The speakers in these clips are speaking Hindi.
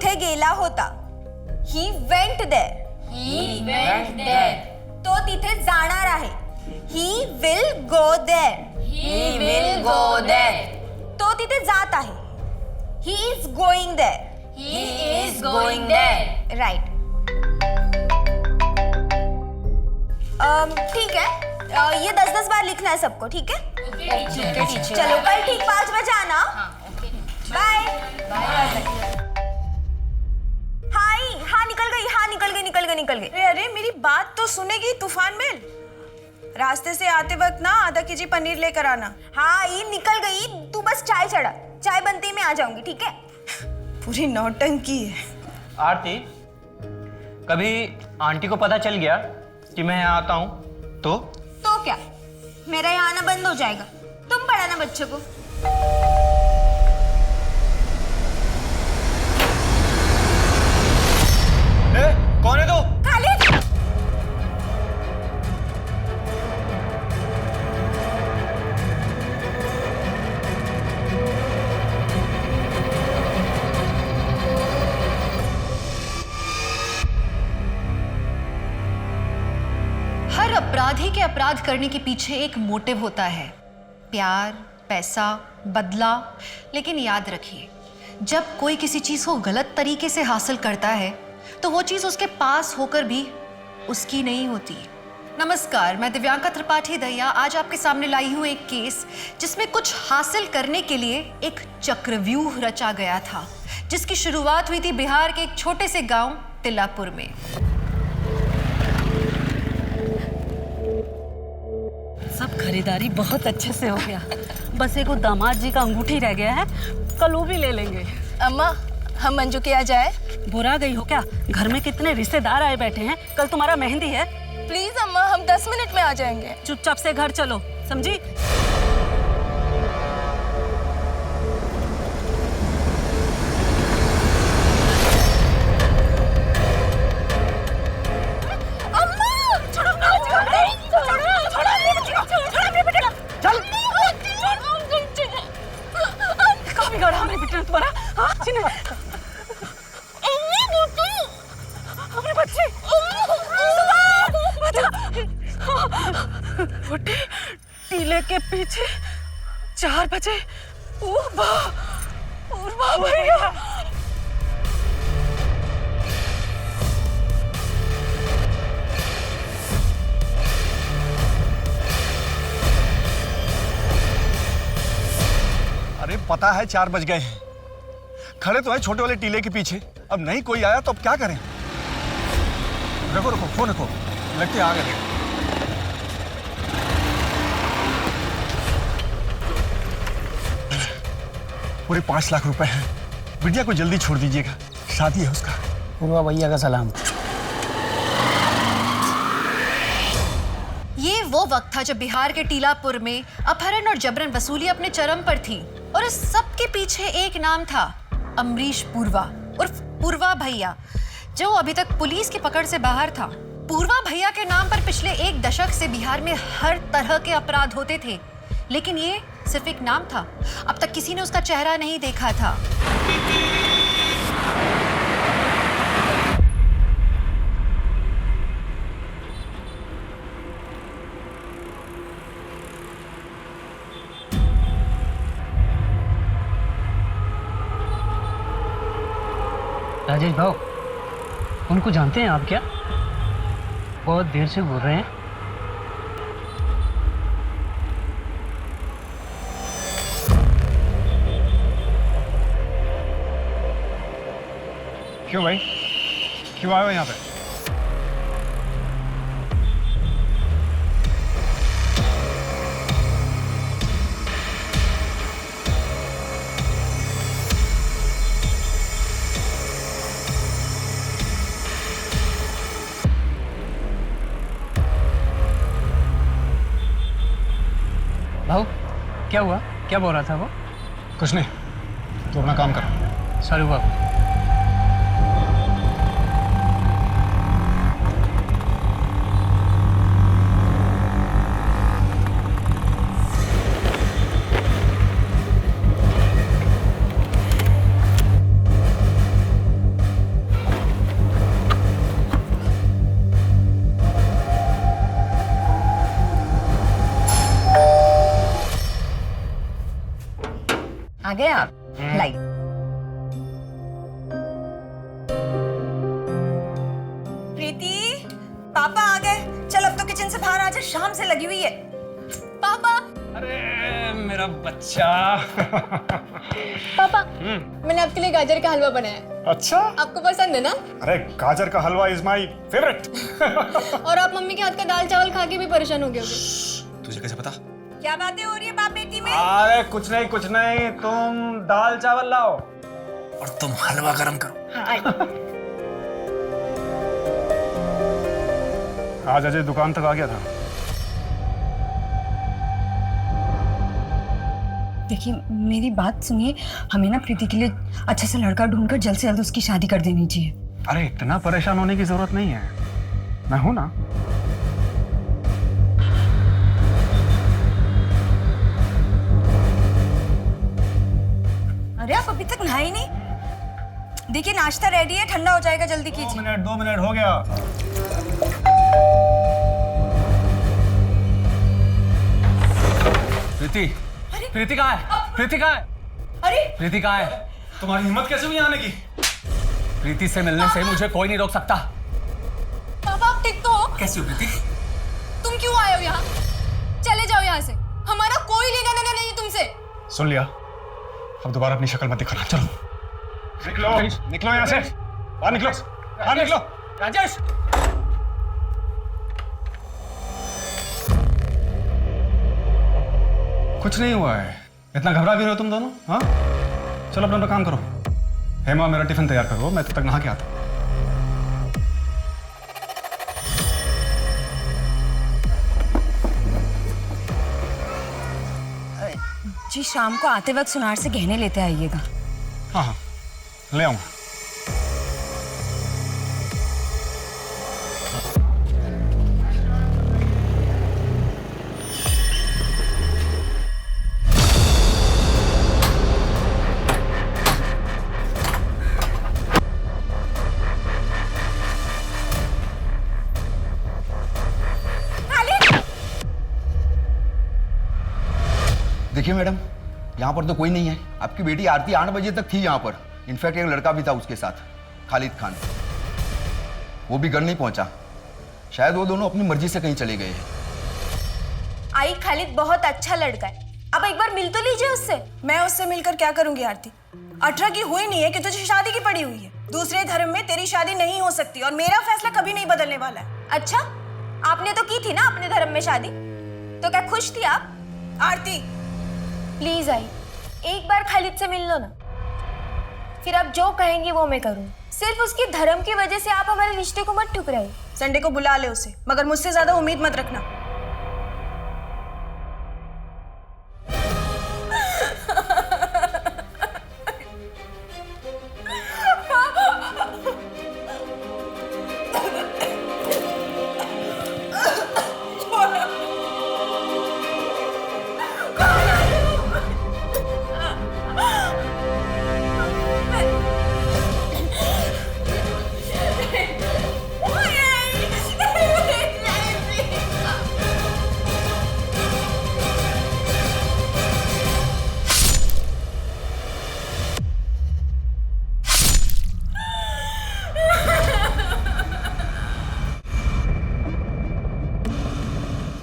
तिथे गेला होता. He went there. He went there. तो तिथे जाणार आहे. He will go there. He will go there. तो तिथे जात आहे. He is going there. He is going there. Right. ठीक है. ये 10-10 बार लिखना है सबको, ठीक है? चलो कल ठीक 5 बजे आना. बाय. हाँ निकल गई. अरे मेरी बात तो सुनेगी तूफान मेल. रास्ते से आते वक्त ना आधा केजी पनीर लेकर आना. हाँ ये निकल गई. तू बस चाय चढ़ा. चाय बनते ही मैं आ जाऊंगी, ठीक है? पूरी नौटंकी है. आरती, कभी आंटी को पता चल गया कि मैं यहाँ आता हूँ तो क्या मेरा यहाँ आना बंद हो जाएगा? तुम पढ़ाना बच्चे को. कौन है तू? खालिद. हर अपराधी के अपराध करने के पीछे एक मोटिव होता है. प्यार, पैसा, बदला. लेकिन याद रखिए, जब कोई किसी चीज को गलत तरीके से हासिल करता है तो वो चीज उसके पास होकर भी उसकी नहीं होती. नमस्कार, मैं दिव्यांका त्रिपाठी दहिया आज आपके सामने लाई हूं एक केस जिसमें कुछ हासिल करने के लिए एक चक्रव्यूह रचा गया था, जिसकी शुरुआत हुई थी बिहार के एक छोटे से गांव तिलापुर में. सब खरीदारी बहुत अच्छे से हो गया. बस एक दामाद जी का अंगूठी रह गया है, कल वो भी ले लेंगे. अम्मा, हम मंजू के यहाँ जाए? बुरा गई हो क्या? घर में कितने रिश्तेदार आए बैठे हैं. कल तुम्हारा मेहंदी है. प्लीज अम्मा, हम 10 मिनट में आ जाएंगे. चुपचाप से घर चलो, समझी? टीले के पीछे 4 बजे पूर्वा भैया. अरे पता है 4 बज गए हैं. खड़े तो है छोटे वाले टीले के पीछे. अब नहीं कोई आया तो अब क्या करें? रखो फोन रखो. लगते आ गए. पूरे 5 लाख रुपए हैं. बिटिया को जल्दी छोड़ दीजिएगा, शादी है उसका. पूर्वा भैया का सलाम. ये वो वक्त था जब बिहार के टीलापुर में अपहरण और जबरन वसूली अपने चरम पर थी. और इस सब के पीछे एक नाम था, अमरीश पूर्वा उर्फ पूर्वा भैया, जो अभी तक पुलिस की पकड़ से बाहर था. पूर्वा भैया के नाम पर पिछले 1 दशक से बिहार में हर तरह के अपराध होते थे, लेकिन ये सिर्फ एक नाम था. अब तक किसी ने उसका चेहरा नहीं देखा था. राजेश भाव, उनको जानते हैं आप क्या? बहुत देर से बोल रहे हैं. क्यों भाई, क्यों आए हो यहाँ पे? भाव, क्या हुआ? क्या बोल रहा था वो? कुछ नहीं, तू अपना काम कर. सॉरी बाबू. आ गए आप? लाइक प्रीति, पापा आ गए। चल अब तो किचन से बाहर आ जा, शाम से लगी हुई है। पापा, अरे मेरा बच्चा। पापा, मैंने आपके लिए गाजर का हलवा बनाया है। अच्छा, आपको पसंद है ना? अरे गाजर का हलवा इज माय फेवरेट। और आप मम्मी के हाथ का दाल चावल खा के भी परेशान हो गए होगे। तुझे कैसे पता? क्या बातें हो रही है बाप बेटी में? अरे कुछ नहीं, तुम दाल चावल लाओ और तुम हलवा गरम करो। आज अजय दुकान तक आ गया था। देखिए मेरी बात सुनिए, हमें ना प्रीति के लिए अच्छा सा लड़का ढूंढकर जल्द से जल्द उसकी शादी कर देनी चाहिए। अरे इतना परेशान होने की जरूरत नहीं है, मैं हूं ना। अरे आप अभी तक नहाए नहीं? देखिए नाश्ता रेडी है, ठंडा हो जाएगा, जल्दी कीजिए। 2 मिनट हो गया। प्रीति कहाँ है? प्रीति कहाँ है? अरे प्रीति कहाँ है? तुम्हारी हिम्मत कैसे हुई आने की? प्रीति से मिलने से मुझे कोई नहीं रोक सकता। पापा, आप ठीक तो हो? कैसी हो प्रीति? तुम क्यों आए हो यहाँ? चले जाओ यहाँ से, हमारा कोई लेना देना नहीं तुमसे। सुन लिया, अब दोबारा अपनी शक्ल मत दिखाना। चलो निकलो यहाँ से, बाहर निकलो। राजेश, कुछ नहीं हुआ है, इतना घबरा भी रहे हो तुम दोनों? हाँ, चलो अपना काम करो। हेमा, मेरा टिफिन तैयार करो, मैं तब तक नहा के आता हूँ। जी शाम को आते वक्त सुनार से गहने लेते आइएगा। हाँ, ले आऊंगा। देखिए मैडम, यहाँ पर तो कोई नहीं है। आपकी बेटी आरती 8 बजे तक थी यहाँ पर। इनफैक्ट एक लड़का भी था उसके साथ, खालिद खान। वो भी घर नहीं पहुंचा। शायद वो दोनों अपनी मर्जी से कहीं चले गए हैं। आई, खालिद बहुत अच्छा लड़का है, अब एक बार मिल तो लीजिए उससे। मैं उससे मिलकर क्या करूंगी आरती? 18 की हुई नहीं है कि तुझे शादी की पड़ी हुई है। दूसरे धर्म में तेरी शादी नहीं हो सकती और मेरा फैसला कभी नहीं बदलने वाला है। अच्छा, आपने तो की थी ना अपने धर्म में शादी, तो क्या खुश थी आप? आरती प्लीज आई, एक बार खालिद से मिल लो ना, फिर आप जो कहेंगी वो मैं करूँ। सिर्फ उसके धर्म की वजह से आप हमारे रिश्ते को मत ठुकराइए। संडे को बुला ले उसे, मगर मुझसे ज्यादा उम्मीद मत रखना।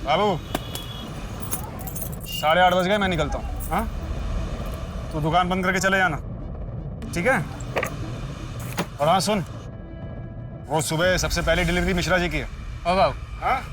बाबू, 8:30 बज गए, मैं निकलता हूँ। हाँ, तू दुकान बंद करके चले जाना, ठीक है? और हाँ सुन, वो सुबह सबसे पहले डिलीवरी मिश्रा जी की है। ओ बाबू, हाँ?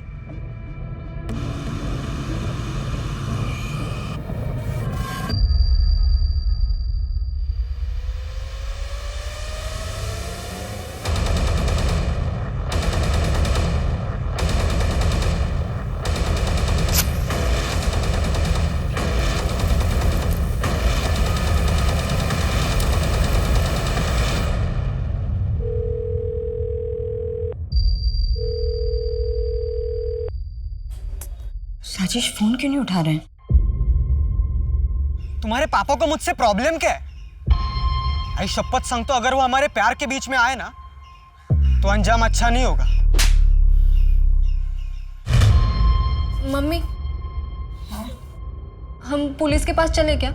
राजेश फोन क्यों नहीं उठा रहे हैं? तुम्हारे पापा को मुझसे प्रॉब्लम क्या है? आई शपथ सांगतो, अगर वो हमारे प्यार के बीच में आए ना तो अंजाम अच्छा नहीं होगा। मम्मी, हम पुलिस के पास चले क्या?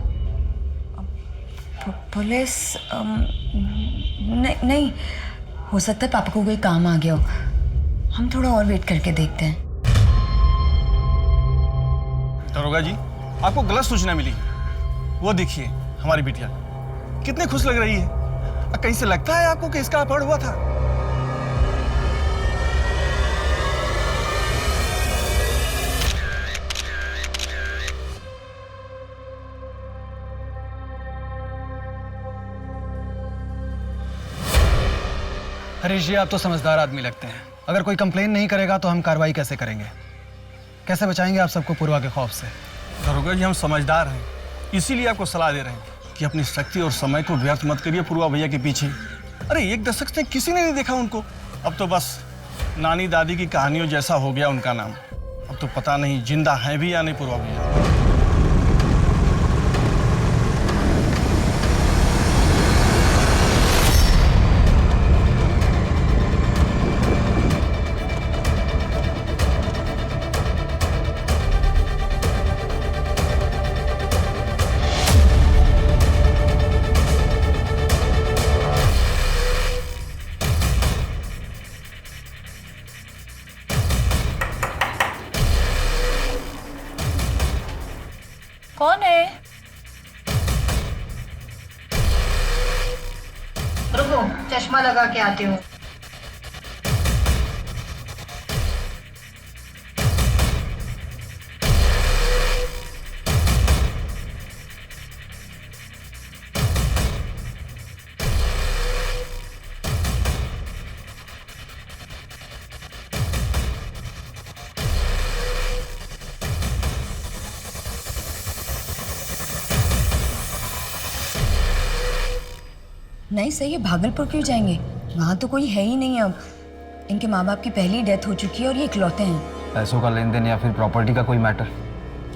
पुलिस नहीं हो सकता है पापा को कोई काम आ गया हो। हम थोड़ा और वेट करके देखते हैं। दरोगा जी, आपको गलत सूचना मिली है। वो देखिए हमारी बिटिया कितनी खुश लग रही है। कहीं से लगता है आपको कि इसका अपहरण हुआ था? हरीश जी, आप तो समझदार आदमी लगते हैं। अगर कोई कंप्लेन नहीं करेगा तो हम कार्रवाई कैसे करेंगे? कैसे बचाएंगे आप सबको पूर्वा के खौफ से? दरोगा जी, हम समझदार हैं, इसीलिए आपको सलाह दे रहे हैं कि अपनी शक्ति और समय को व्यर्थ मत करिए पूर्वा भैया के पीछे। अरे 1 दशक से किसी ने नहीं देखा उनको। अब तो बस नानी दादी की कहानियों जैसा हो गया उनका नाम। अब तो पता नहीं जिंदा है भी या नहीं पूर्वा भैया। कौन है? रुको, चश्मा लगा के आती हूँ। नहीं सर, ये भागलपुर क्यों जाएंगे? वहाँ तो कोई है ही नहीं अब। इनके माँ बाप की पहली डेथ हो चुकी है और ये इकलौते हैं। पैसों का लेन देन या फिर प्रॉपर्टी का कोई मैटर?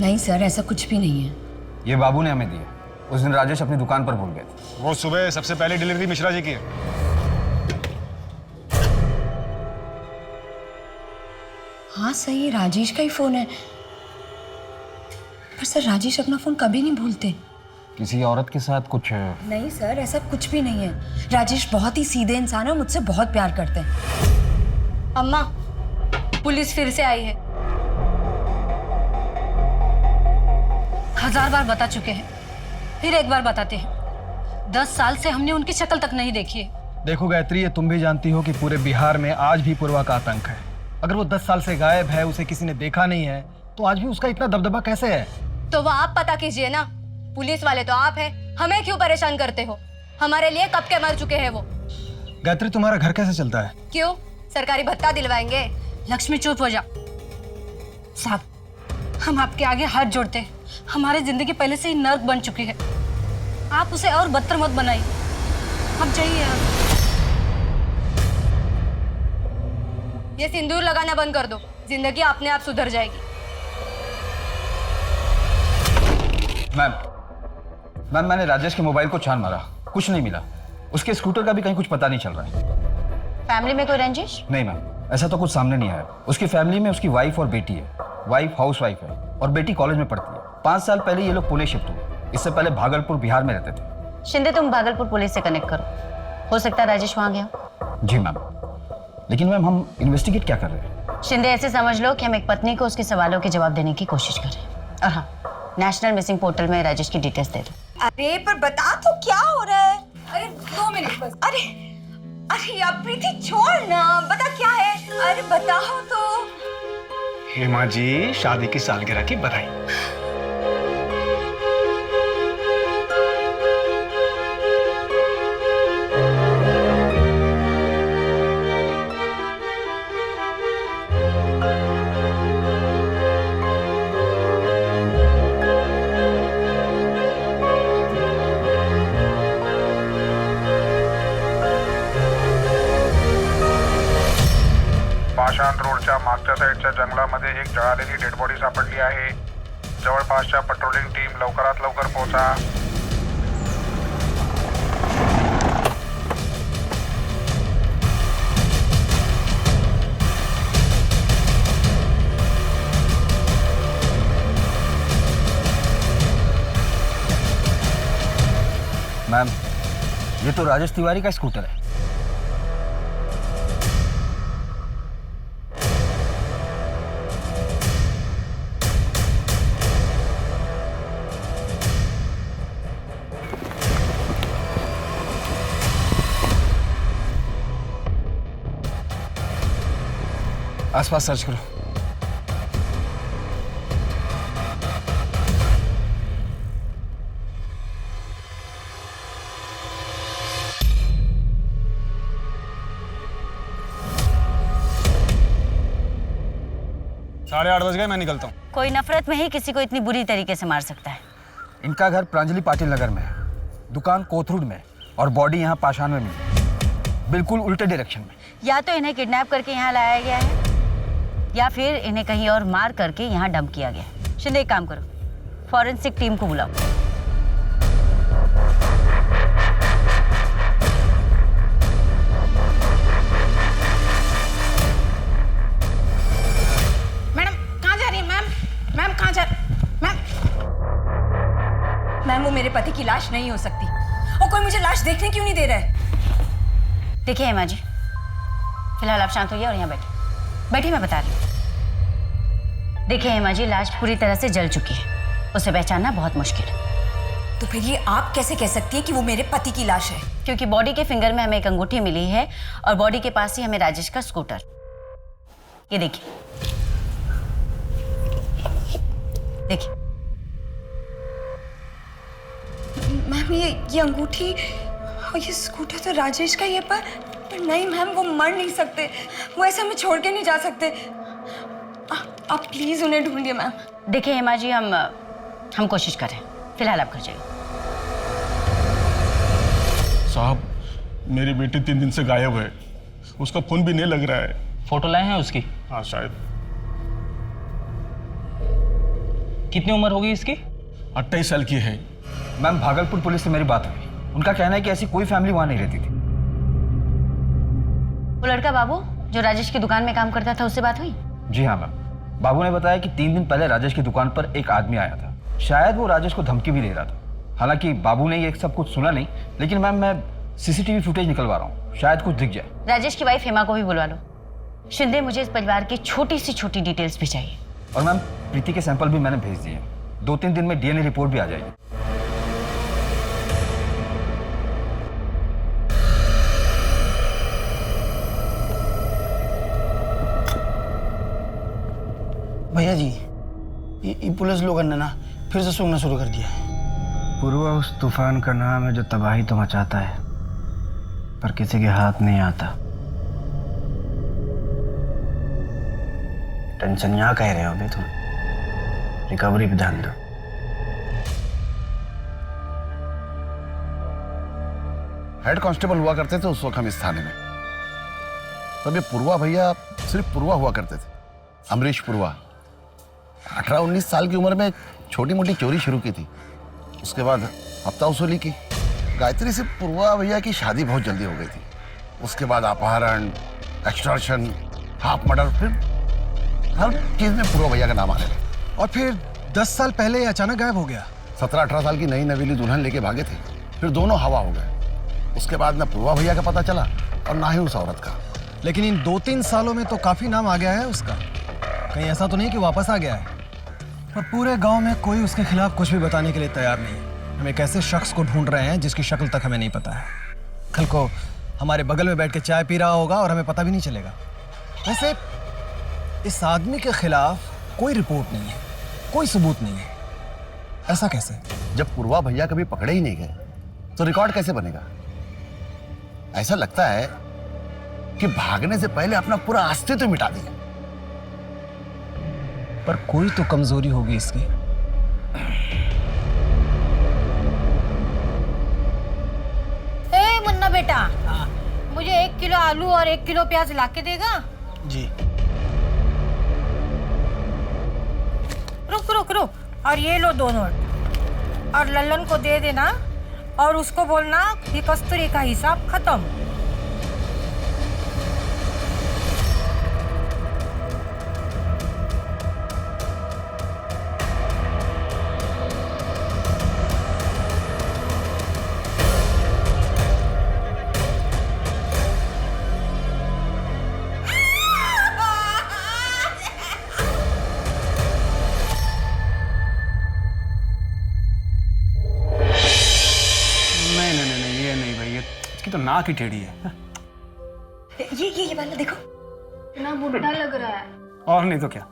नहीं सर, ऐसा कुछ भी नहीं है। ये बाबू ने हमें दिया। उस दिन राजेश अपनी दुकान पर भूल गए थे। वो सुबह सबसे पहले डिलीवरी मिश्रा जी की है। हाँ सही, ये राजेश का ही फोन है। पर सर, राजेश अपना फोन कभी नहीं भूलते। किसी औरत के साथ कुछ? नहीं सर, ऐसा कुछ भी नहीं है। राजेश बहुत ही सीधे इंसान है और मुझसे बहुत प्यार करते हैं। अम्मा, पुलिस फिर से आई है। 1000 बार बता चुके हैं, फिर एक बार बताते हैं। 10 साल से हमने उनकी शक्ल तक नहीं देखी है। देखो गायत्री, ये तुम भी जानती हो कि पूरे बिहार में आज भी पूर्वा का आतंक है। अगर वो 10 साल से गायब है, उसे किसी ने देखा नहीं है, तो आज भी उसका इतना दबदबा कैसे है? तो वो आप पता कीजिए ना। पुलिस वाले तो आप हैं, हमें क्यों परेशान करते हो? हमारे लिए कब के मर चुके हैं वो। गायत्री, तुम्हारा घर कैसे चलता है? क्यों, सरकारी भत्ता दिलवाएंगे? लक्ष्मी चुप हो जा। साहब, हम आपके आगे हाथ जोड़ते हैं। हमारी जिंदगी पहले से ही नर्क बन चुकी है, आप उसे और बदतर मत बनाइए। अब जाइए आप। ये सिंदूर लगाना बंद कर दो, जिंदगी अपने आप सुधर जाएगी। मैम, मैंने राजेश के मोबाइल को छान मारा, कुछ नहीं मिला। उसके स्कूटर का भी कहीं कुछ पता नहीं चल रहा है। फैमिली में कोई रंजिश? नहीं मैम, ऐसा तो कुछ सामने नहीं आया। उसकी फैमिली में उसकी वाइफ और बेटी है। वाइफ हाउस वाइफ है और बेटी कॉलेज में पढ़ती है। 5 साल पहले ये लोग पुणे शिफ्ट हुए। इससे पहले भागलपुर बिहार में रहते थे। शिंदे, तुम भागलपुर पुलिस से कनेक्ट करो। हो सकता है राजेश वहाँ गया। जी मैम, लेकिन मैम हम इन्वेस्टिगेट क्या कर रहे हैं? शिंदे, ऐसे समझ लो कि हम एक पत्नी को उसके सवालों के जवाब देने की कोशिश कर रहे हैं। और हाँ, नेशनल मिसिंग पोर्टल में राजेश की डिटेल्स दे दो। अरे पर बता तो क्या हो रहा है? अरे 2 मिनट बस। अरे यार प्रीति, छोड़ ना, बता क्या है? अरे बताओ तो। हेमा जी, शादी की सालगिरह की बधाई। पाषाण रोडच्या मागच्या साईडच्या जंगलामध्ये एक जळालेली डेड बॉडी सापडली आहे. जवळपासच्या पेट्रोलिंग टीम लवकरात लवकर पोहोचा. मैम, ये तो राजेश तिवारी का स्कूटर है। आसपास सर्च करो। साढ़े 8 बज गए, मैं निकलता हूँ। कोई नफरत में ही किसी को इतनी बुरी तरीके से मार सकता है। इनका घर प्रांजलि पाटिल नगर में है, दुकान कोथरूड में, और बॉडी यहाँ पाषाण में मिली, बिल्कुल उल्टे डायरेक्शन में। या तो इन्हें किडनैप करके यहाँ लाया गया है या फिर इन्हें कहीं और मार करके यहाँ डंप किया गया है। शिंदे, एक काम करो, फॉरेंसिक टीम को बुलाओ। मैडम कहाँ जा रही है मैम? मैम कहाँ जा मैम? मैम वो मेरे पति की लाश नहीं हो सकती, और कोई मुझे लाश देखने क्यों नहीं दे रहा है? देखिए हेमा जी, फिलहाल आप शांत होइए और यहाँ बैठिए। बैठिए, मैं बता रही हूँ। देखिए हेमा जी, लाश पूरी तरह से जल चुकी है, उसे पहचानना बहुत मुश्किल है। तो फिर ये आप कैसे कह सकती है कि वो मेरे पति की लाश है? क्योंकि बॉडी के फिंगर में हमें एक अंगूठी मिली है और बॉडी के पास ही हमें राजेश का स्कूटर। ये देखिए, देखिए। मैम ये अंगूठी और ये स्कूटर तो राजेश का ही है, पर नहीं मैम, वो मर नहीं सकते, वो ऐसे हमें छोड़ के नहीं जा सकते। आप प्लीज उन्हें ढूंढिए मैम। देखिए हेमा जी, हम कोशिश करें, फिलहाल आप घर जाइए। साहब, मेरी बेटी 3 दिन से गायब है, उसका फोन भी नहीं लग रहा है। फोटो लाए हैं उसकी? हाँ शायद। कितनी उम्र होगी इसकी? 28 साल की है। मैम, भागलपुर पुलिस से मेरी बात हुई, उनका कहना है कि ऐसी कोई फैमिली वहां नहीं रहती थी। वो लड़का बाबू जो राजेश की दुकान में काम करता था, उससे बात हुई? जी हाँ मैम, बाबू ने बताया कि 3 दिन पहले राजेश की दुकान पर एक आदमी आया था, शायद वो राजेश को धमकी भी दे रहा था। हालांकि बाबू ने ये सब कुछ सुना नहीं, लेकिन मैम मैं सीसीटीवी फुटेज निकलवा रहा हूँ, शायद कुछ दिख जाए। राजेश की वाइफ हेमा को भी बुलवा लो। शिंदे, मुझे इस परिवार की छोटी से छोटी डिटेल्स भी चाहिए। और मैम, प्रीति के सैंपल भी मैंने भेज दिए, 2-3 दिन में डीएनए रिपोर्ट भी आ जाएगी। भैया जी, ये पुलिस लोगों ने ना फिर से सूंघना शुरू कर दिया है। पूर्वा उस तूफान का नाम है जो तबाही तो मचाता है, पर किसी के हाथ नहीं आता। टेंशन यहाँ कह रहे हो अभी तुम, रिकवरी पे ध्यान दो। हेड कांस्टेबल हुआ करते थे उस वक्त हम इस थाने में। तब ये पूर्वा भैया सिर्फ पूर्वा हुआ करते थे, अमरीश पूर्वा। 18-19 साल की उम्र में छोटी मोटी चोरी शुरू की थी, उसके बाद हफ्ता वसूली की। गायत्री से पूर्वा भैया की शादी बहुत जल्दी हो गई थी, उसके बाद अपहरण, एक्सटॉर्शन, हाफ मर्डर, फिर हर चीज में पूर्वा भैया का नाम आने लगा। और फिर 10 साल पहले ये अचानक गायब हो गया। 17-18 साल की नई नवीली दुल्हन लेके भागे थे, फिर दोनों हवा हो गए। उसके बाद ना पूर्वा भैया का पता चला और ना ही उस औरत का। लेकिन इन 2-3 सालों में तो काफी नाम आ गया है उसका, कहीं ऐसा तो नहीं कि वापस आ गया है। पर पूरे गांव में कोई उसके खिलाफ कुछ भी बताने के लिए तैयार नहीं है। हम एक ऐसे शख्स को ढूंढ रहे हैं जिसकी शक्ल तक हमें नहीं पता है। कल को हमारे बगल में बैठ के चाय पी रहा होगा और हमें पता भी नहीं चलेगा। वैसे इस आदमी के खिलाफ कोई रिपोर्ट नहीं है, कोई सबूत नहीं है। ऐसा कैसे? जब पूर्वा भैया कभी पकड़े ही नहीं गए तो रिकॉर्ड कैसे बनेगा? ऐसा लगता है कि भागने से पहले अपना पूरा अस्तित्व मिटा दिया। पर कोई तो कमजोरी होगी इसकी। ए मुन्ना बेटा, मुझे 1 किलो आलू और 1 किलो प्याज ला के देगा? जी। रुक रुक रुक, और ये लो 2 नोट, और लल्लन को दे देना और उसको बोलना कि कस्तूरी का हिसाब खत्म। तो नाक ही टेढ़ी है। ये वाला देखो, इतना बुढ़ा लग रहा है। और नहीं तो क्या,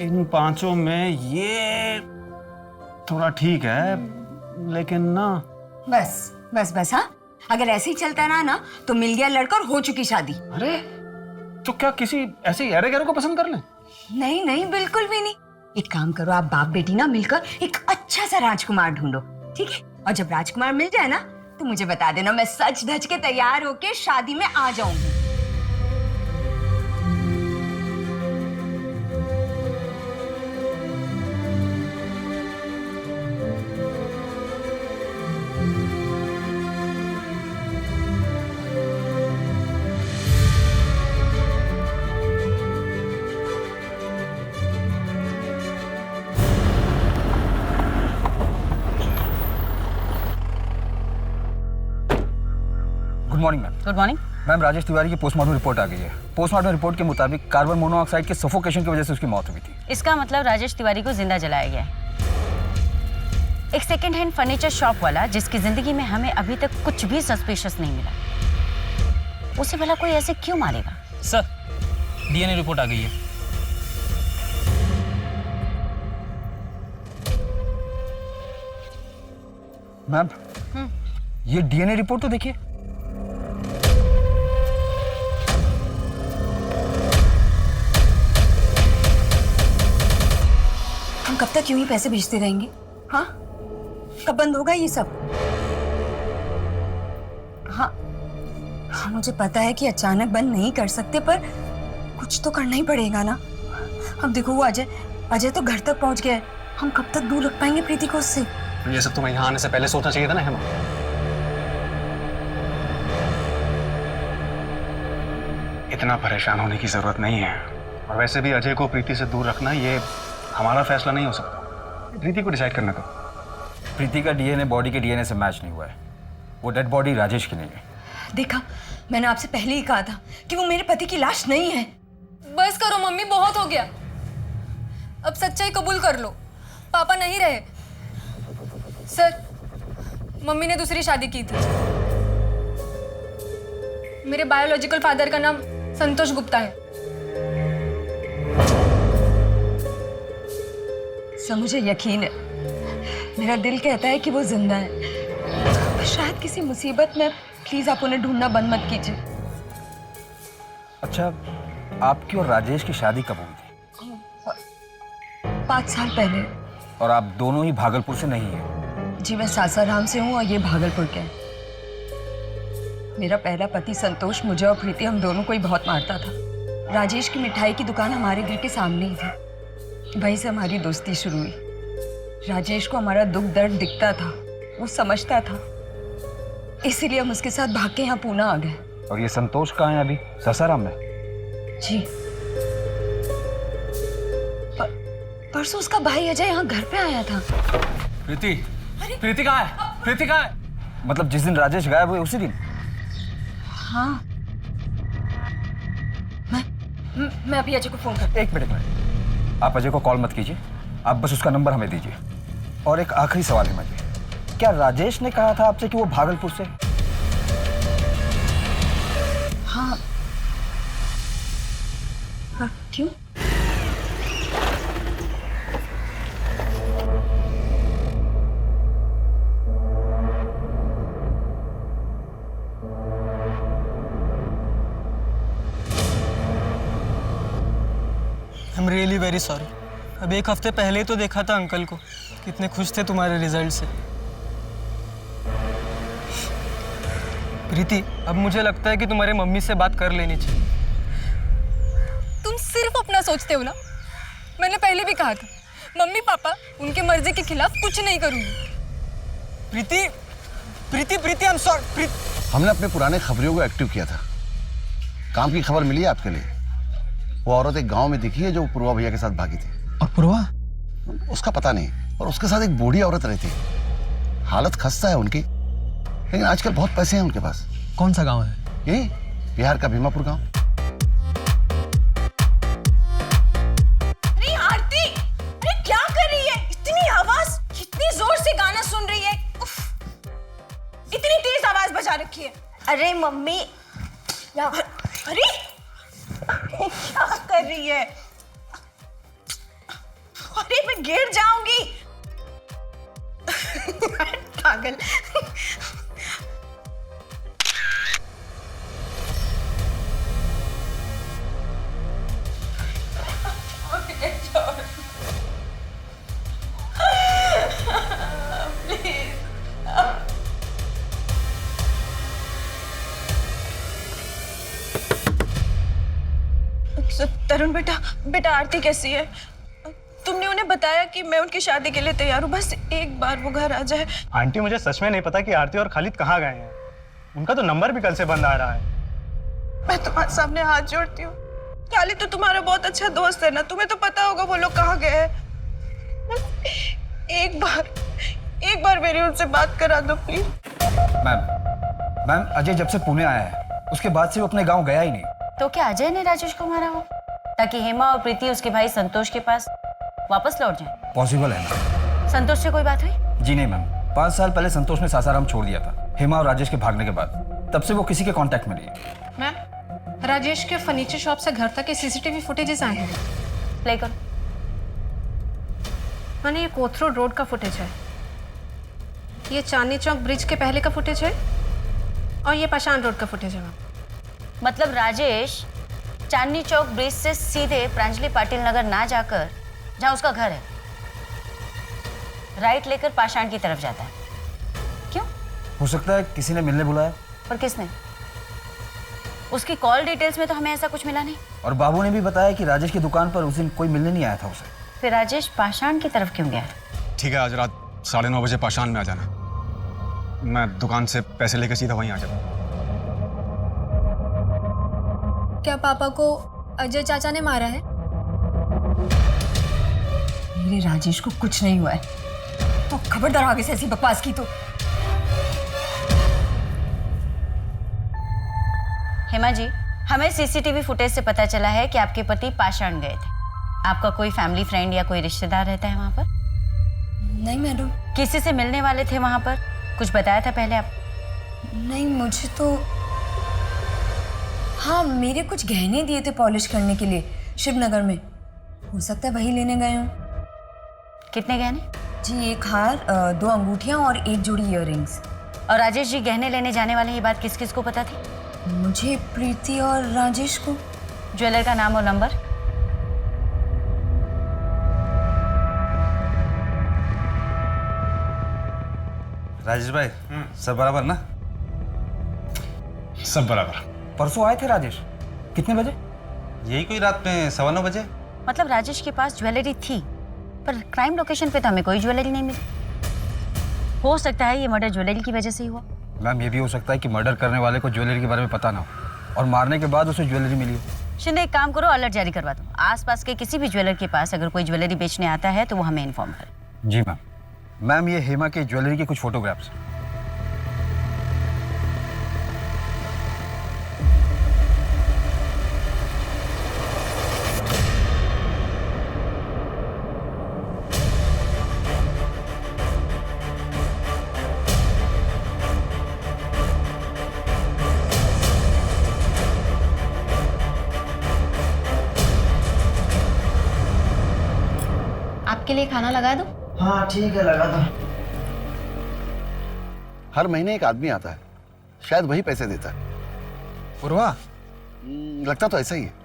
इन पांचों में ये थोड़ा ठीक है, लेकिन ना बस बस बस। हाँ, अगर ऐसे ही चलता रहा ना तो मिल गया लड़का और हो चुकी शादी। अरे तो क्या किसी ऐसे गहरे गहरे को पसंद कर लें? नहीं नहीं, बिल्कुल भी नहीं। एक काम करो, आप बाप बेटी ना मिलकर एक अच्छा सा राजकुमार ढूंढो, ठीक है? और जब राजकुमार मिल जाए ना तो मुझे बता देना, मैं सच धज के तैयार होके शादी में आ जाऊंगी। Good morning ma'am. Good morning. Ma'am, Rajesh Tiwari की पोस्टमार्टम रिपोर्ट आ गई है। पोस्टमार्टम रिपोर्ट के मुताबिक कार्बन मोनोऑक्साइड के सफोकेशन की वजह से उसकी मौत हुई थी। इसका मतलब राजेश तिवारी को जिंदा जलाया गया है। एक सेकेंड हैंड फर्नीचर शॉप वाला जिसकी जिंदगी में हमें अभी तक कुछ भी सस्पिशियस नहीं मिला, उसे भला कोई ऐसे क्यों मारेगा? सर, डीएनए रिपोर्ट आ गई है। मैम, ये डीएनए रिपोर्ट तो देखिए। हम कब तक यूं ही पैसे भेजते रहेंगे? हाँ, कब बंद होगा ये सब? हाँ हाँ, मुझे पता है कि अचानक बंद नहीं कर सकते, पर कुछ तो करना ही पड़ेगा ना। अब देखो, वो अजय तो घर तक पहुंच गया है। हम कब तक दूर रख पाएंगे प्रीति को उससे? ये सब तुम्हें यहाँ आने से पहले सोचना चाहिए था ना हेमा। इतना परेशान होने की जरूरत नहीं है। और वैसे भी अजय को प्रीति से दूर रखना ये हमारा फैसला नहीं हो सकता, प्रीति को डिसाइड करना। तो प्रीति का डीएनए बॉडी के डीएनए से मैच नहीं हुआ है। वो डेड बॉडी राजेश की नहीं है। देखा, मैंने आपसे पहले ही कहा था कि वो मेरे पति की लाश नहीं है। बस करो मम्मी, बहुत हो गया। अब सच्चाई कबूल कर लो, पापा नहीं रहे। सर, मम्मी ने दूसरी शादी की थी। मेरे बायोलॉजिकल फादर का नाम संतोष गुप्ता है। सर, मुझे यकीन है, मेरा दिल कहता है कि वो जिंदा है। शायद किसी मुसीबत में। प्लीज आप उन्हें ढूंढना बंद मत कीजिए। अच्छा, आपकी और राजेश की शादी कब हुई थी? 5 साल पहले। और आप दोनों ही भागलपुर से नहीं हैं? जी, मैं सासाराम से हूँ और ये भागलपुर के हैं। मेरा पहला पति संतोष मुझे और प्रीति, हम दोनों को ही बहुत मारता था। राजेश की मिठाई की दुकान हमारे घर के सामने ही थी। वहीं से हमारी दोस्ती शुरू हुई। राजेश को हमारा दुख दर्द दिखता था, वो समझता था, इसीलिए हम उसके साथ भाग के यहाँ पूना आ गए। और ये संतोष कहाँ है अभी? सासाराम में? जी, परसों उसका भाई अजय यहाँ घर पे आया था। प्रीति कहाँ है? प्रीति कहाँ है? मतलब जिस दिन राजेश गायब हुए उसी दिन? हाँ, मैं अभी अजय को फोन करती हूँ। एक मिनट, आप अजय को कॉल मत कीजिए, आप बस उसका नंबर हमें दीजिए। और एक आखिरी सवाल है मुझे, क्या राजेश ने कहा था आपसे कि वो भागलपुर से? हाँ। क्यों? I am really very sorry. अब 1 हफ्ते पहले ही तो देखा था अंकल को, कितने खुश थे तुम्हारे रिजल्ट से। प्रीति, अब मुझे लगता है कि तुम्हारे मम्मी से बात कर लेनी चाहिए। तुम सिर्फ अपना सोचते हो ना। मैंने पहले भी कहा था, मम्मी पापा उनके मर्जी के खिलाफ कुछ नहीं करूंगी। प्रीति, प्रीति, प्रीति, आई एम सॉरी। हमने अपने पुराने खबरियों को एक्टिव किया था। काम की खबर मिली है आपके लिए। वो औरत एक गांव में दिखी है जो पूर्वा भैया के साथ भागी थी। और पूर्वा? उसका पता नहीं। और उसके साथ एक बूढ़ी औरत रहती है। हालत खस्ता है उनकी, लेकिन आजकल बहुत पैसे हैं उनके पास। कौन सा गांव है? यही बिहार का भीमापुर गांव। अरे आरती, अरे क्या कर रही है? इतनी आवाज, कितनी जोर से गाना सुन रही है। उफ, इतनी तेज आवाज बजा रखी है। अरे मम्मी अरे क्या कर रही है? अरे मैं गिर जाऊंगी। पागल। तरुण बेटा, बेटा आरती कैसी है? तुमने उन्हें बताया कि मैं उनकी शादी के लिए तैयार हूँ, बस एक बार वो घर आ जाए। आंटी मुझे सच में नहीं पता कि आरती और खालिद कहाँ गए हैं। उनका तो नंबर भी कल से बंद आ रहा है। मैं तुम्हारे सामने हाथ जोड़ती हूँ। खालिद तो तुम्हारा बहुत अच्छा दोस्त है ना, तुम्हें तो पता होगा वो लोग कहाँ गए हैं। एक बार मेरी उनसे बात करा दो प्लीज। मैम अजय जब से पुणे आया है उसके बाद से वो अपने गांव गया ही नहीं। तो क्या अजय ने राजेश को मारा हो ताकि हेमा और प्रीति उसके भाई संतोष के पास वापस लौट जाए? पॉसिबल है मैम। संतोष से कोई बात हुई? जी नहीं मैम, 5 साल पहले संतोष ने सासाराम छोड़ दिया था हेमा और राजेश के भागने के बाद। तब से वो किसी के कांटेक्ट में नहीं है। मैम राजेश के फर्नीचर शॉप से घर तक के सीसीटीवी फुटेजेस आए हैं। प्ले करो। मैंने ये कोथरू रोड का फुटेज है, ये चांदनी चौक ब्रिज के पहले का फुटेज है और ये पाषाण रोड का फुटेज है। मैम मतलब राजेश चांदनी चौक ब्रिज से सीधे प्रांजलि पाटिल नगर ना जाकर जहां उसका घर है राइट लेकर पाषाण की तरफ जाता है। क्यों? हो सकता है किसी ने मिलने बुलाया। पर किसने? उसकी कॉल डिटेल्स में तो हमें ऐसा कुछ मिला नहीं। और बाबू ने भी बताया कि राजेश की दुकान पर उस दिन कोई मिलने नहीं आया था उसे। फिर राजेश पाषाण की तरफ क्यों गया? ठीक है, आज रात 9:30 बजे पाषाण में आ जाना। मैं दुकान से पैसे लेकर सीधा वहीं आ जाऊंगा। क्या पापा को अजय चाचा ने मारा है? मेरे राजेश को कुछ नहीं हुआ है। तो खबरदार आगे से ऐसी बकवास की तो। हेमा जी, हमें सीसीटीवी फुटेज से पता चला है कि आपके पति पाषाण गए थे। आपका कोई फैमिली फ्रेंड या कोई रिश्तेदार रहता है वहां पर? नहीं मैडम। किसी से मिलने वाले थे वहां पर? कुछ बताया था पहले आप? नहीं मुझे तो हाँ, मेरे कुछ गहने दिए थे पॉलिश करने के लिए शिवनगर में, हो सकता है वही लेने गए हों। कितने गहने? जी 1 हार, 2 अंगूठियां और 1 जोड़ी इयररिंग्स। और राजेश जी गहने लेने जाने वाले ये बात किस किस को पता थी? मुझे, प्रीति और राजेश को। ज्वेलर का नाम और नंबर? राजेश भाई सब बराबर ना? सब बराबर। परसों आए थे राजेश, कितने बजे? यही कोई रात में 9:15 बजे। मतलब राजेश के पास ज्वेलरी थी पर क्राइम लोकेशन पे तो हमें कोई ज्वेलरी नहीं मिली। हो सकता है ये मर्डर ज्वेलरी की वजह से ही हुआ। मैम ये भी हो सकता है कि मर्डर करने वाले को ज्वेलरी के बारे में पता ना हो और मारने के बाद उसे ज्वेलरी मिली हो। शिंदे एक काम करो, अलर्ट जारी करवा दो। आसपास के किसी भी ज्वेलर के पास अगर कोई ज्वेलरी बेचने आता है तो वो हमें इन्फॉर्म करे। जी मैम। मैम ये हेमा के ज्वेलरी के कुछ फोटोग्राफ्स। आपके लिए खाना लगा दूं? हाँ ठीक है, लगा दो। हर महीने एक आदमी आता है, शायद वही पैसे देता है। पूर्वा? लगता तो ऐसा ही है।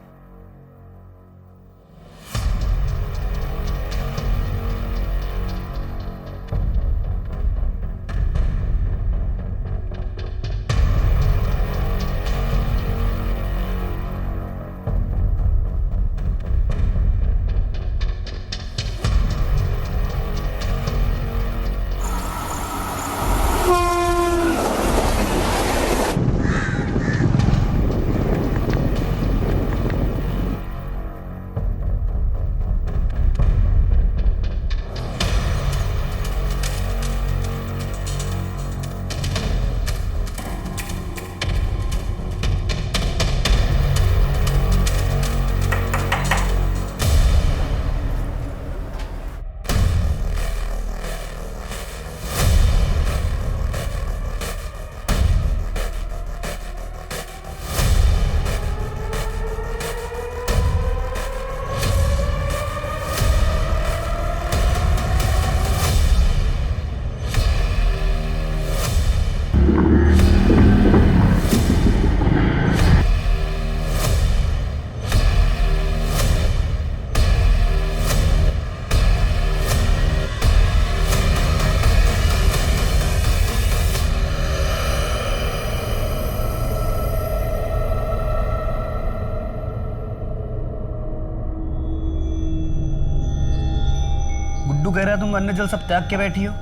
गुड्डू कह रहा है तुम अन्न जल सब त्याग के बैठी हो,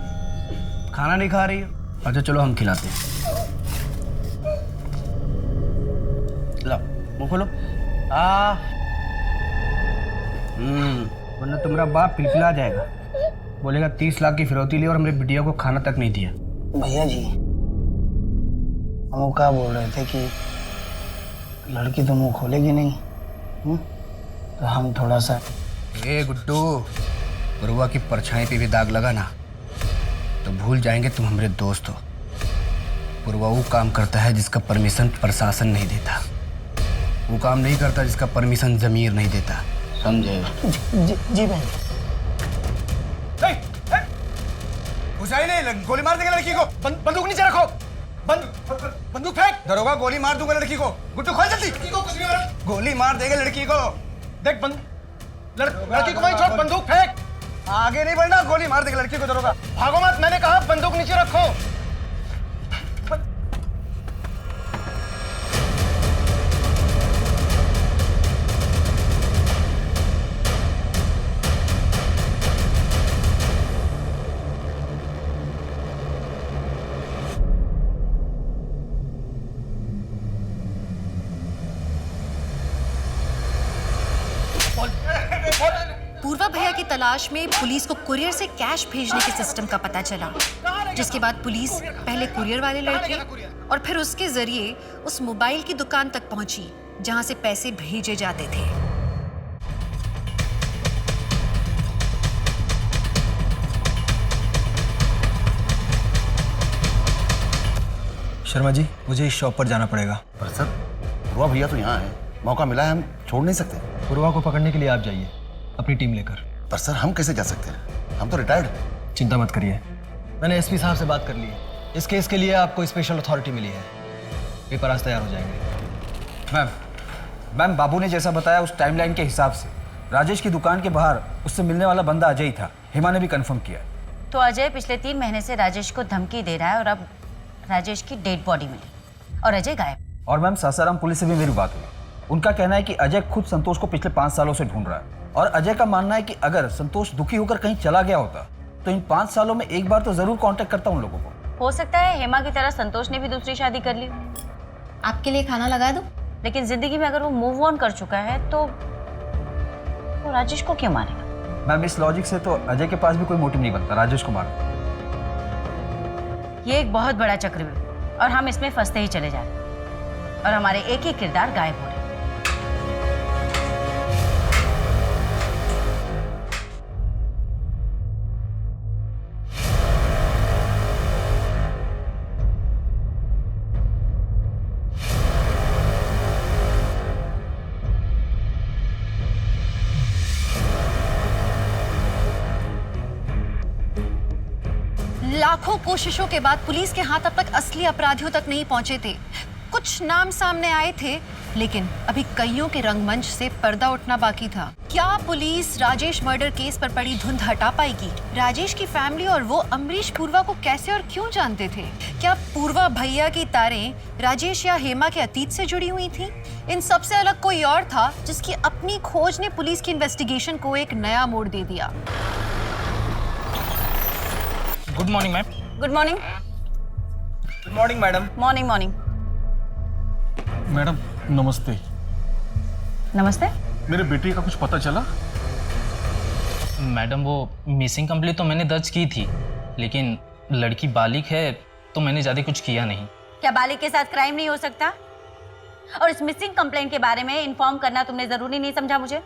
खाना नहीं खा रही हो। अच्छा चलो हम खिलाते हैं। लो मुँह खोलो। वरना तुम्हारा बाप पिलपिला जाएगा, बोलेगा 30 लाख की फिरौती ली और हमरे बिटिया को खाना तक नहीं दिया। भैया जी हम क्या बोल रहे थे कि लड़की तो मुंह खोलेगी नहीं, तो हम थोड़ा सा। ए गुड्डू, पुरवा की परछाई पे भी दाग लगा ना तो भूल जाएंगे तुम हमारे दोस्त हो। पुरवा वो काम करता है जिसका परमिशन प्रशासन नहीं देता, वो काम नहीं करता जिसका परमिशन जमीर नहीं देता, समझे? जी बहन। घुसाई नहीं, गोली मार देगा लड़की को। बंदूक नीचे रखो, बंदूक फेंक। दरोगा गोली मार दूंगा लड़की को। गुड्डू खोल जल्दी, गोली मार देगा लड़की को। देख लड़की को वहीं छोड़, बंदूक फेंक। आगे नहीं बढ़ना, गोली मार देगा लड़की को दरोगा। भागो मत, मैंने कहा बंदूक नीचे रखो। पूर्वा भैया की तलाश में पुलिस को कुरियर से कैश भेजने के सिस्टम का पता चला, जिसके बाद पुलिस पहले कुरियर वाले लड़के और फिर उसके जरिए उस मोबाइल की दुकान तक पहुंची जहां से पैसे भेजे जाते थे। शर्मा जी मुझे इस शॉप पर जाना पड़ेगा। पर सर पुरवा भैया तो यहाँ है, मौका मिला है, हम छोड़ नहीं सकते। पुरवा को पकड़ने के लिए आप जाइए अपनी टीम लेकर। पर सर हम कैसे जा सकते हैं, हम तो रिटायर्ड। चिंता मत करिए, मैंने एसपी साहब से बात कर ली है। इस केस के लिए आपको स्पेशल अथॉरिटी मिली है, पेपर आज तैयार हो जाएंगे। मैम बाबू ने जैसा बताया उस टाइमलाइन के हिसाब से राजेश की दुकान के बाहर उससे मिलने वाला बंदा अजय ही था। हेमा ने भी कंफर्म किया। तो अजय पिछले 3 महीने से राजेश को धमकी दे रहा है और अब राजेश की डेड बॉडी मिली और अजय गायब। और मैम सासाराम पुलिस से भी मेरी बात हुई, उनका कहना है कि अजय खुद संतोष को पिछले 5 सालों से ढूंढ रहा है और अजय का मानना है कि अगर संतोष दुखी होकर कहीं चला गया होता तो इन 5 सालों में एक बार तो जरूर कांटेक्ट करता उन लोगों को। हो सकता है हेमा की तरह संतोष ने भी दूसरी शादी कर ली। आपके लिए खाना लगा दूं? लेकिन जिंदगी में अगर वो मूव ऑन कर चुका है तो राजेश को क्यों मारेगा? मैम इस लॉजिक से तो अजय के पास भी कोई मोटिव नहीं बनता राजेश को मारने। ये एक बहुत बड़ा चक्रव्यूह और हम इसमें फंसते ही चले जा रहे हैं और हमारे एक एक किरदार गायब हो रहे हैं। लाखों कोशिशों के बाद पुलिस के हाथ अब तक असली अपराधियों तक नहीं पहुंचे थे। कुछ नाम सामने आए थे, लेकिन अभी कईयों के रंगमंच से पर्दा उठना बाकी था। क्या पुलिस राजेश मर्डर केस पर पड़ी धुंध हटा पाएगी? राजेश की फैमिली और वो अमरीश पूर्वा को कैसे और क्यों जानते थे? क्या पूर्वा भैया की तारें राजेश या हेमा के अतीत से जुड़ी हुई थी? इन सबसे अलग कोई और था जिसकी अपनी खोज ने पुलिस की इन्वेस्टिगेशन को एक नया मोड़ दे दिया। Good morning ma'am. Good morning. Good morning madam. Morning morning. Madam नमस्ते। नमस्ते। मेरे बेटे का कुछ पता चला? मैडम वो मिसिंग कंप्लेंट तो मैंने दर्ज की थी, लेकिन लड़की बालिग है तो मैंने ज़्यादा कुछ किया नहीं। क्या बालिग के साथ क्राइम नहीं हो सकता? और इस मिसिंग कंप्लेंट के बारे में इन्फॉर्म करना तुमने ज़रूरी नहीं समझा मुझे?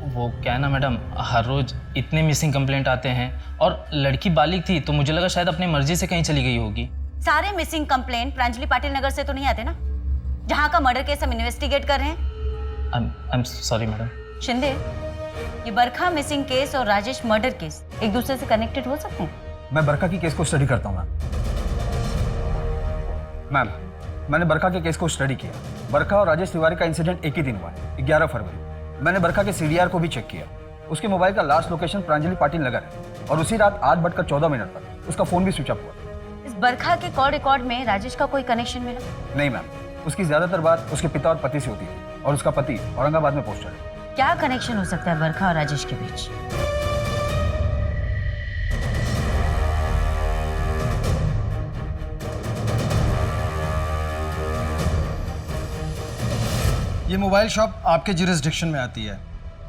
वो क्या है ना मैडम, हर रोज़ इतने मिसिंग कंप्लेंट आते हैं और लड़की बालिग थी तो मुझे लगा शायद अपनी मर्जी से कहीं चली गई होगी। सारे मिसिंग कंप्लेंट प्रांजलि पाटिल नगर से तो नहीं आते ना, जहाँ का मर्डर केस हम इन्वेस्टिगेट कर रहे हैं। I am sorry madam. Shinde, ये बरखा मिसिंग केस और राजेश मर्डर केस एक दूसरे से कनेक्टेड हो सकते हैं? मैं बरखा की केस को स्टडी करता हूँ मैम। मैंने बरखा के केस को स्टडी किया। बरखा और राजेश तिवारी का इंसिडेंट एक ही दिन हुआ है, 11 फरवरी। मैंने बरखा के CDR को भी चेक किया। उसके मोबाइल का लास्ट लोकेशन प्रांजलि पाटिल नगर है और उसी रात 8:14 पर उसका फोन भी स्विच ऑफ हुआ। इस बरखा के कॉल रिकॉर्ड में राजेश का कोई कनेक्शन मिला? नहीं मैम, उसकी ज्यादातर बात उसके पिता और पति से होती है और उसका पति औरंगाबाद में पोस्टेड है। क्या कनेक्शन हो सकता है बरखा और राजेश के बीच? ये मोबाइल शॉप आपके जुरिस्डिक्शन में आती है।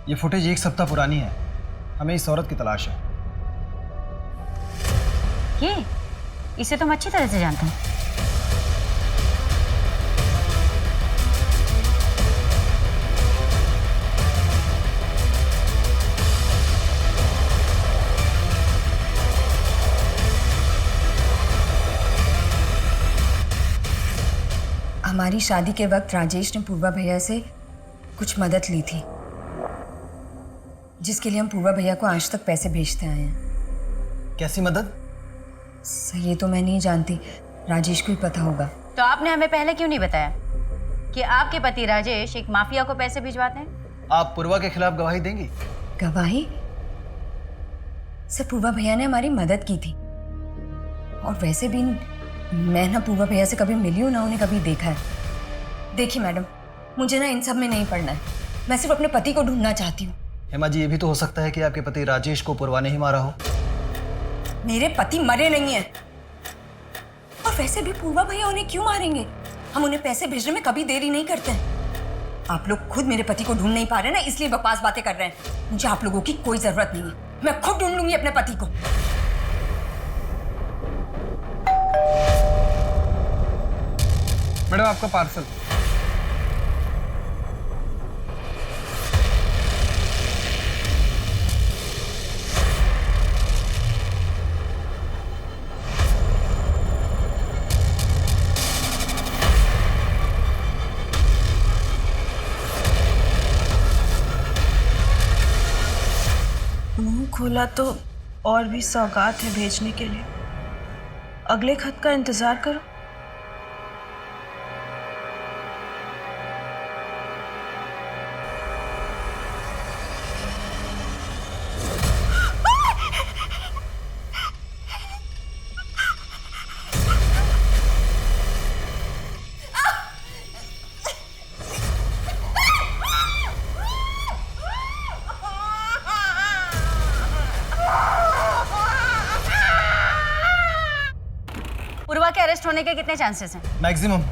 ये फुटेज 1 सप्ताह पुरानी है। हमें इस औरत की तलाश है। ये इसे तो हम अच्छी तरह से जानते हैं। हमारी शादी के वक्त राजेश ने पूर्वा भैया से कुछ मदद ली थी, जिसके लिए हम पूर्वा भैया को आज तक पैसे भेजते आए हैं। कैसी मदद? सर ये तो मैं नहीं जानती, राजेश को ही पता होगा। तो आपने हमें पहले क्यों नहीं बताया कि आपके पति राजेश एक माफिया को पैसे भिजवाते हैं? आप पूर्वा के खिलाफ गवाही देंगी? गवाही? सर पूर्वा भैया ने हमारी मदद की थी, और वैसे भी मैं ना पूर्वा भैया से कभी मिली हूँ ना उन्हें कभी देखा है। देखिए मैडम, मुझे ना इन सब में नहीं पड़ना है। मैं सिर्फ अपने पति को ढूंढना चाहती हूँ। हेमा जी, ये भी तो हो सकता है कि आपके पति राजेश को पूर्वा ने ही मारा हो। मेरे पति मरे नहीं हैं, और वैसे भी पूर्वा भैया उन्हें क्यों मारेंगे? हम उन्हें पैसे भेजने में कभी देरी नहीं करते हैं। आप लोग खुद मेरे पति को ढूंढ नहीं पा रहे ना, इसलिए बकवास बातें कर रहे हैं। मुझे आप लोगों की कोई जरूरत नहीं है, मैं खुद ढूंढ लूंगी अपने पति को। मैडम आपका पार्सल। मुंह खोला तो और भी सौगात है भेजने के लिए। अगले खत का इंतजार करो। पूर्वा के अरेस्ट होने के कितने चांसेस हैं? मैक्सिमम।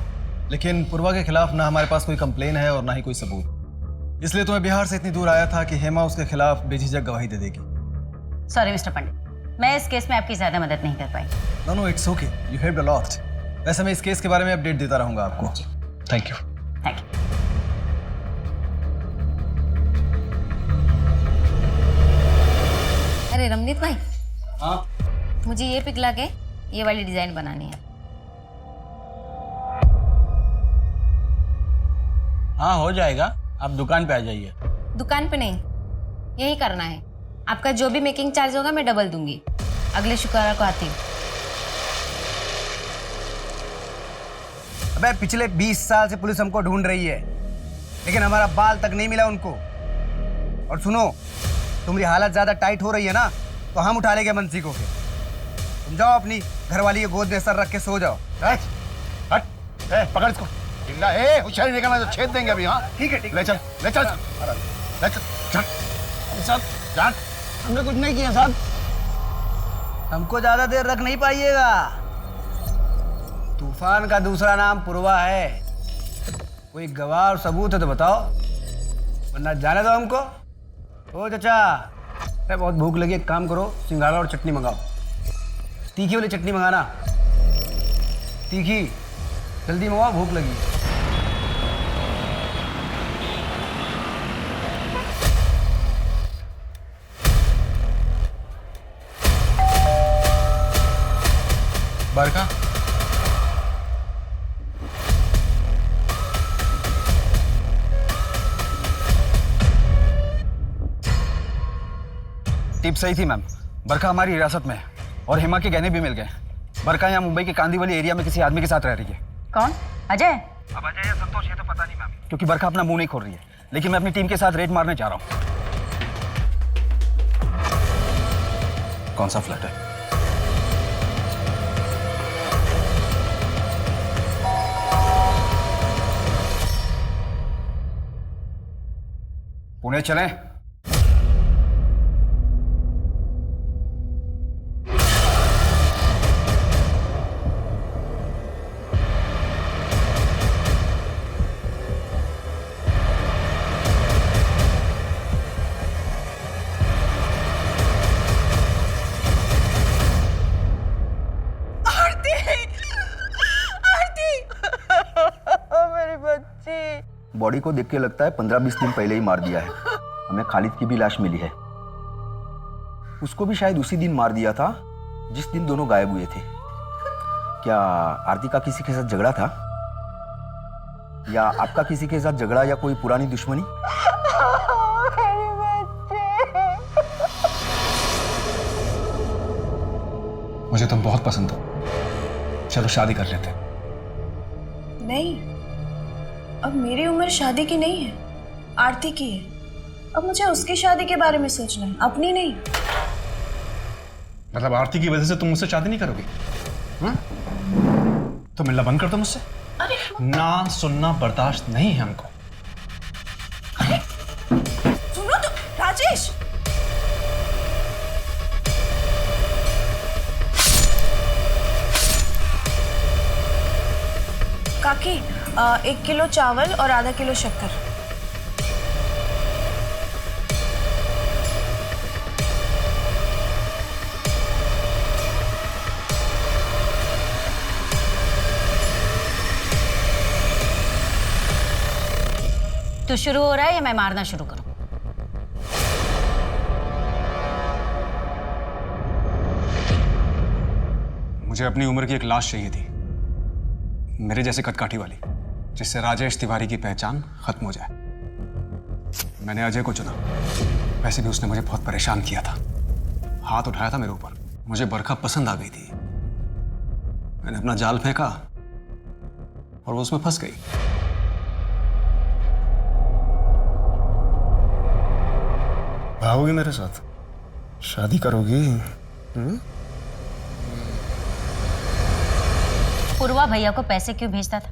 लेकिन पूर्वा के खिलाफ ना हमारे पास कोई कंप्लेन है और ना ही कोई सबूत। इसलिए तो मैं बिहार से इतनी दूर आया था कि हेमा उसके खिलाफ बेझिझक गवाही दे देगी। सॉरी मिस्टर पंडित, मैं इस केस में आपकी ज्यादा मदद नहीं कर पाई। No no, it's okay, you helped a lot. वैसे मैं इस केस के बारे में अपडेट देता रहूंगा आपको। Thank you. Thank you. अरे रमनीत भाई, हाँ मुझे ये पिक ला के ये वाली डिजाइन बनानी है। हाँ हो जाएगा, आप दुकान पे आ जाइए। दुकान पे नहीं, यही करना है। आपका जो भी मेकिंग चार्ज होगा मैं डबल दूंगी। अगले शुक्रवार को आती हूँ। अबे पिछले 20 साल से पुलिस हमको ढूंढ रही है, लेकिन हमारा बाल तक नहीं मिला उनको। और सुनो, तुम्हारी हालत ज्यादा टाइट हो रही है ना, तो हम उठा लेंगे मंसी को। फिर तुम जाओ अपनी घरवाली के गोद में सर रख के सो जाओ। हट, पकड़ इसको। चिल्ला, होशियारी निकलना तो छेद देंगे अभी। हाँ ठीक है, ठीक। ले चल, ले चल, ले चल, चल। साहब जान, हमने कुछ नहीं किया साहब। हमको ज्यादा देर रख नहीं पाइएगा। तूफान का दूसरा नाम पूर्वा है। कोई गवाह और सबूत है तो बताओ, वरना जाने दो हमको। ओ चाचा, अरे बहुत भूख लगी, एक काम करो, सिंघाड़ा और चटनी मंगाओ। तीखी वाली चटनी मंगाना, तीखी। जल्दी मंगाओ, भूख लगी। बरका, टिप सही थी मैम। बरखा हमारी हिरासत में है और हेमा के गहने भी मिल गए। बरखा यहाँ मुंबई के कांदीवली एरिया में किसी आदमी के साथ रह रही है। कौन? अजय? अब अजय या संतोष ये तो पता नहीं मैम, क्योंकि बरखा अपना मुंह नहीं खोल रही है। लेकिन मैं अपनी टीम के साथ रेड मारने जा रहा हूँ। कौन सा फ्लैट है? पुणे चलें? बॉडी को देख के लगता है 15-20 दिन पहले ही मार दिया है। हमें खालिद की भी लाश मिली है। उसको भी शायद उसी दिन मार दिया था जिस दिन दोनों गायब हुए थे। क्या आरती का किसी के साथ झगड़ा था, या आपका किसी के साथ झगड़ा, या कोई पुरानी दुश्मनी? मुझे तुम बहुत पसंद हो, चलो शादी कर लेते हैं। नहीं, अब मेरी उम्र शादी की नहीं है, आरती की है। अब मुझे उसकी शादी के बारे में सोचना है, अपनी नहीं। मतलब आरती की वजह से तुम मुझसे शादी नहीं करोगी? तो मिलना बंद कर दो मुझसे। अरे ना सुनना बर्दाश्त नहीं है हमको। सुनो तो राजेश, काकी 1 किलो चावल और आधा किलो शक्कर। तो शुरू हो रहा है या मैं मारना शुरू करूं? मुझे अपनी उम्र की एक लाश चाहिए थी, मेरे जैसे कदकाठी वाली, जिससे राजेश तिवारी की पहचान खत्म हो जाए। मैंने अजय को चुना। वैसे भी उसने मुझे बहुत परेशान किया था, हाथ उठाया था मेरे ऊपर। मुझे बरखा पसंद आ गई थी। मैंने अपना जाल फेंका और वो उसमें फंस गई। भागोगी मेरे साथ? शादी करोगी? पूर्वा भैया को पैसे क्यों भेजता था?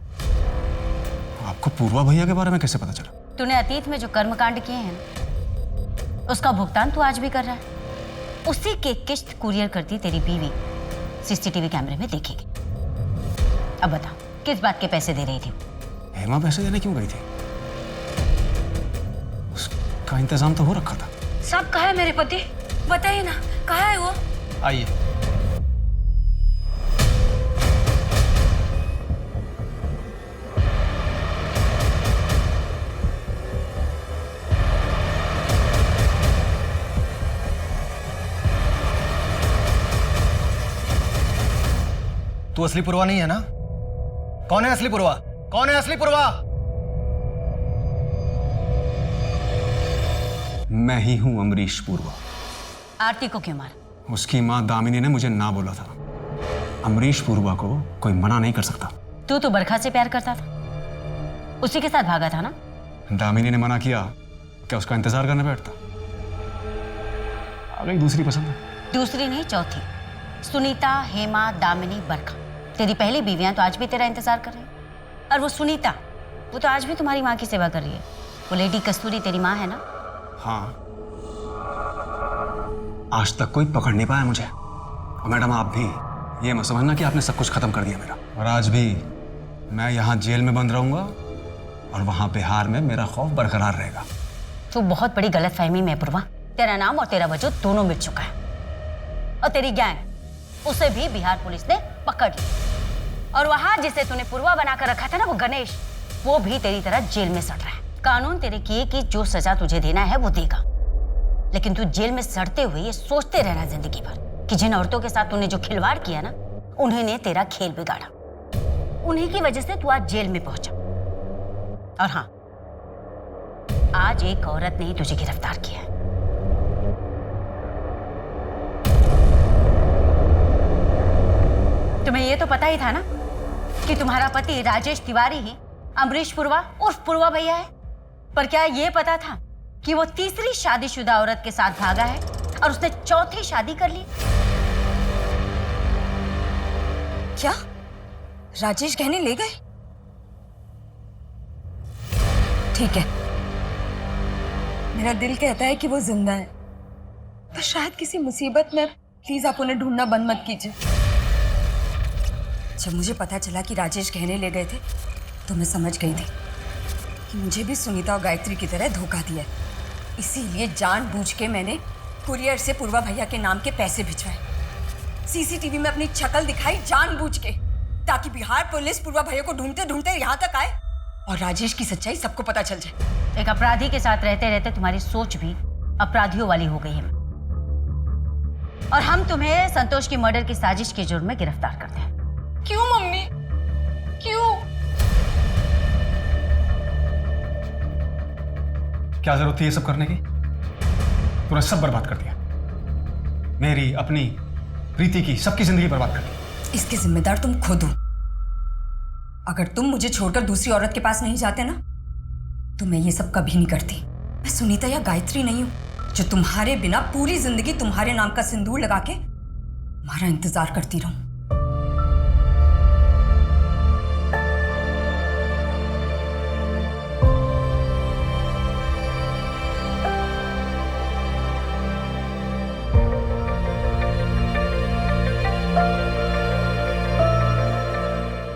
आपको पूर्वा भैया के बारे में कैसे पता चला? तूने अतीत में जो कर्मकांड किए हैं ना, उसका भुगतान तू आज भी कर रहा है। उसी के किस्त कुरियर करती तेरी बीवी सीसीटीवी कैमरे में देखेगी। अब बता, किस बात के पैसे दे रही थी? हेमा पैसे देने क्यों गई थी? उसका इंतजाम तो हो रखा था। सब कहा है मेरे पति? बताइए ना, कहा है वो? आइए। तू असली पूर्वा नहीं है ना? कौन है असली पूर्वा? कौन है असली पूर्वा? मैं ही हूं अमरीश पूर्वा। आरती को क्यों मारा? उसकी मां दामिनी ने मुझे ना बोला था। अमरीश पूर्वा को कोई मना नहीं कर सकता। तू तो बरखा से प्यार करता था, उसी के साथ भागा था ना? दामिनी ने मना किया, क्या उसका इंतजार करने बैठता? आ गई दूसरी पसंद। दूसरी नहीं, चौथी। सुनीता, हेमा, दामिनी, बरखा, तेरी पहली बीवियां तो आज भी तेरा इंतजार कर रही है। और वो सुनीता, वो तो आज भी तुम्हारी माँ की सेवा कर रही है। वो लेडी कस्तूरी तेरी माँ है ना? हाँ, आज तक कोई पकड़ नहीं पाया मुझे। और मैडम, आप भी ये मत समझना कि आपने सब कुछ खत्म कर दिया मेरा। और आज भी मैं यहाँ जेल में बंद रहूंगा और वहां बिहार में मेरा खौफ बरकरार रहेगा। तू बहुत बड़ी गलतफहमी में है पूर्वा। तेरा नाम और तेरा वजूद दोनों मिट चुका है। और तेरी गैंग, उसे भी बिहार पुलिस ने पकड़ लिया। और वहां जिसे तूने पूर्वा बनाकर रखा था ना, वो गणेश, वो भी तेरी तरह जेल में सड़ रहा है। कानून तेरे किए कि जो सजा तुझे देना है वो देगा, लेकिन तू जेल में सड़ते हुए ये सोचते रहना जिंदगी भर कि जिन औरतों के साथ तूने जो खिलवाड़ किया ना, उन्हीं ने तेरा खेल बिगाड़ा। उन्हीं की वजह से तू आज जेल में पहुंचा। और हाँ, आज एक औरत ने ही तुझे गिरफ्तार किया है। तुम्हें ये तो पता ही था ना कि तुम्हारा पति राजेश तिवारी ही अमरीश पूर्वा उर्फ पूर्वा भैया है। पर क्या ये पता था कि वो तीसरी शादीशुदा औरत के साथ भागा है और उसने चौथी शादी कर ली? क्या राजेश गहने ले गए? ठीक है, मेरा दिल कहता है कि वो जिंदा है, पर शायद किसी मुसीबत में। प्लीज आप उन्हें ढूंढना बंद मत कीजिए। जब मुझे पता चला कि राजेश गहने ले गए थे, तो मैं समझ गई थी कि मुझे भी सुनीता और गायत्री की तरह धोखा दिया। इसीलिए जानबूझ के मैंने कुरियर से पूर्वा भैया के नाम के पैसे भिजवाए, सीसीटीवी में अपनी शक्ल दिखाई जानबूझ के, ताकि बिहार पुलिस पूर्वा भैया को ढूंढते ढूंढते यहाँ तक आए और राजेश की सच्चाई सबको पता चल जाए। एक अपराधी के साथ रहते रहते तुम्हारी सोच भी अपराधियों वाली हो गई है। और हम तुम्हें संतोष की मर्डर की साजिश के जुर्म में गिरफ्तार करते हैं। क्यों मम्मी, क्यों? क्या जरूरत थी ये सब करने की? तूने सब बर्बाद कर दिया, मेरी, अपनी, प्रीति की, सबकी जिंदगी बर्बाद कर दी। इसके जिम्मेदार तुम खुद हो। अगर तुम मुझे छोड़कर दूसरी औरत के पास नहीं जाते ना, तो मैं ये सब कभी नहीं करती। मैं सुनीता या गायत्री नहीं हूं जो तुम्हारे बिना पूरी जिंदगी तुम्हारे नाम का सिंदूर लगा के तुम्हारा इंतजार करती रहूं।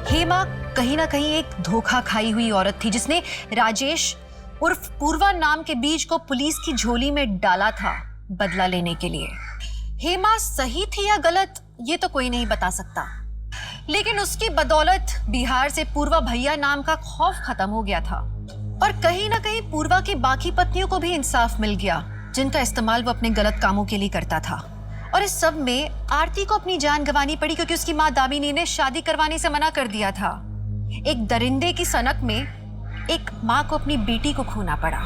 हेमा कहीं ना कहीं एक धोखा खाई हुई औरत थी जिसने राजेश उर्फ पूर्वा नाम के बीज को पुलिस की झोली में डाला था बदला लेने के लिए। हेमा सही थी या गलत ये तो कोई नहीं बता सकता, लेकिन उसकी बदौलत बिहार से पूर्वा भैया नाम का खौफ खत्म हो गया था और कहीं ना कहीं पूर्वा की बाकी पत्नियों को भी इंसाफ मिल गया जिनका इस्तेमाल वो अपने गलत कामों के लिए करता था। और इस सब में आरती को अपनी जान गंवानी पड़ी क्योंकि उसकी माँ दामिनी ने शादी करवाने से मना कर दिया था। एक दरिंदे की सनक में एक माँ को अपनी बेटी को खोना पड़ा।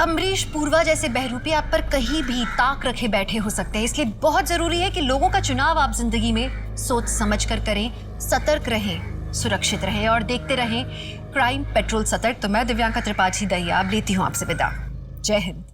अमरीश पूर्वा जैसे बहरूपी आप पर कहीं भी ताक रखे बैठे हो सकते हैं, इसलिए बहुत जरूरी है कि लोगों का चुनाव आप जिंदगी में सोच समझ कर करें, सतर्क रहें, सुरक्षित रहें और देखते रहें क्राइम पेट्रोल सतर्क। तो मैं दिव्यांका त्रिपाठी दहिया अब लेती हूँ आपसे विदा। जय हिंद।